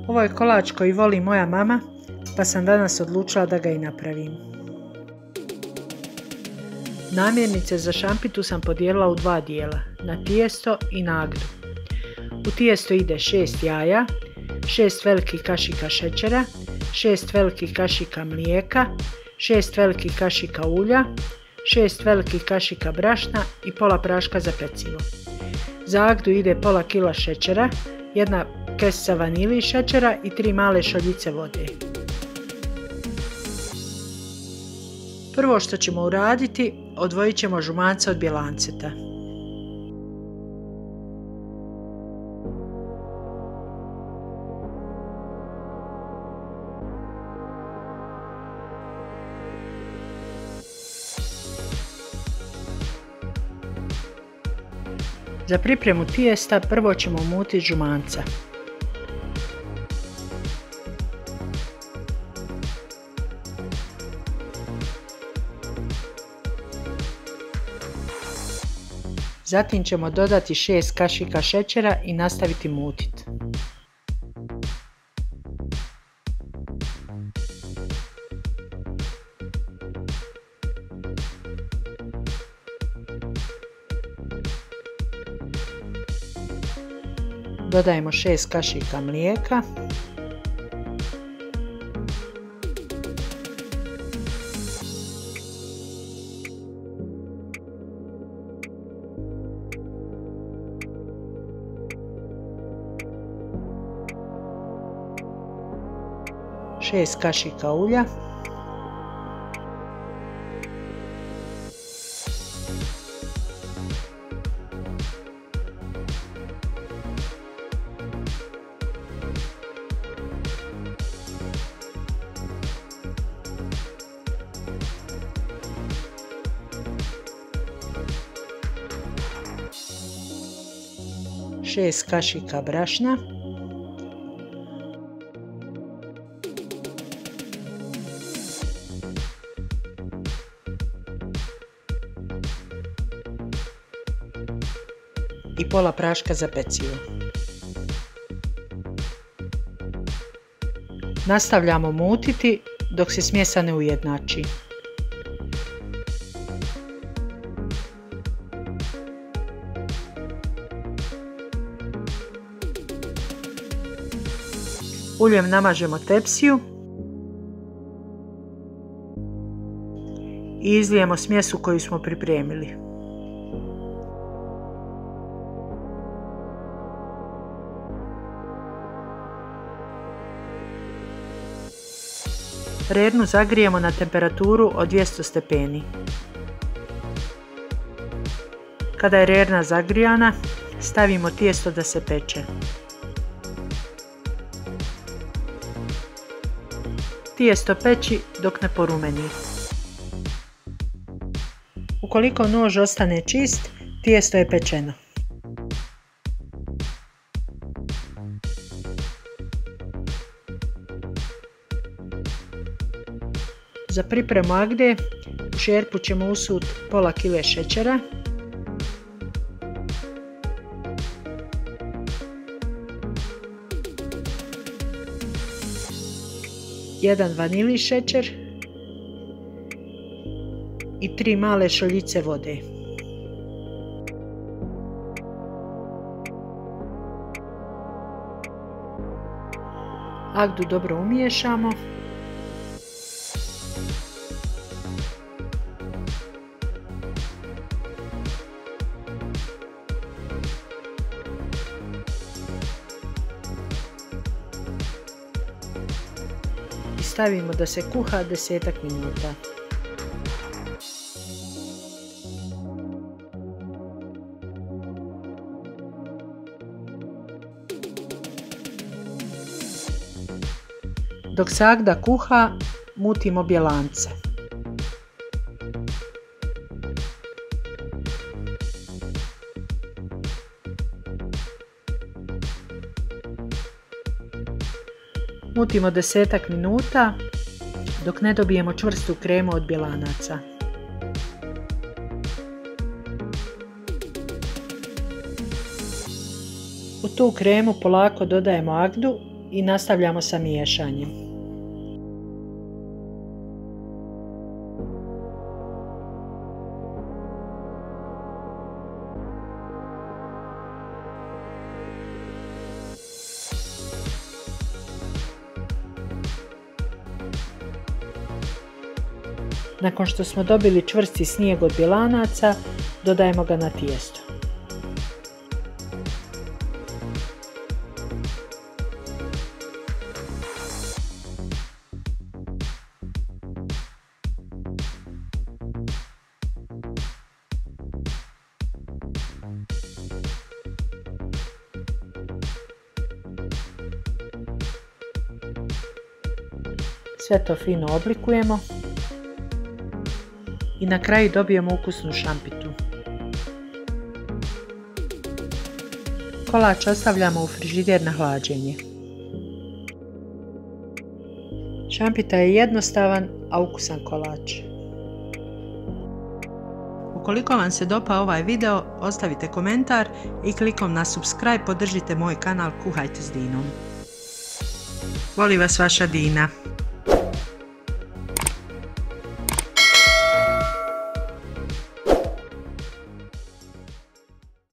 Ovo je kolač koji voli moja mama, pa sam danas odlučila da ga i napravim. Namirnice za šampitu sam podijelila u dva dijela, na tijesto i na agdu. U tijesto ide 6 jaja, 6 velikih kašika šećera, 6 velikih kašika mlijeka, 6 velikih kašika ulja, 6 velikih kašika brašna i pola praška za pecivo. Za agdu ide pola kila šećera, jedna kesica vanilji šećera i 3 male šoljice vode. Prvo što ćemo uraditi, odvojit ćemo žumance od bjelanceta. Za pripremu tijesta prvo ćemo umutiti žumanca. Zatim ćemo dodati 6 kašika šećera i nastaviti mutiti. Dodajemo 6 kašika mlijeka. Šest kašika ulja. Šest kašika brašna. I pola praška za pecivo. Nastavljamo mutiti dok se smjesa ne ujednači. Uljem namažemo tepsiju i izlijemo smjesu koju smo pripremili. Rernu zagrijemo na temperaturu od 200 stepeni. Kada je rerna zagrijana, stavimo tijesto da se peče. Tijesto peći dok ne porumeni. Ukoliko nož ostane čist, tijesto je pečeno. Za pripremu agde u šerpu ćemo usuti pola kile šećera, jedan vanilji šećer i 3 male šoljice vode. Agdu dobro umiješamo. I stavimo da se kuha 10 minuta. Dok se agda kuha, mutimo bjelance. Mutimo 10 minuta dok ne dobijemo čvrstu kremu od bjelanaca. U tu kremu polako dodajemo agdu i nastavljamo sa miješanjem. Nakon što smo dobili čvrsti snijeg od bjelanaca, dodajemo ga na tijesto. Sve to fino oblikujemo i na kraju dobijemo ukusnu šampitu. Kolač ostavljamo u frižider na hlađenje. Šampita je jednostavan, a ukusan kolač. Ukoliko vam se dopao ovaj video, ostavite komentar i klikom na subscribe podržite moj kanal Kuhajte s Dinom. Voli vas vaša Dina.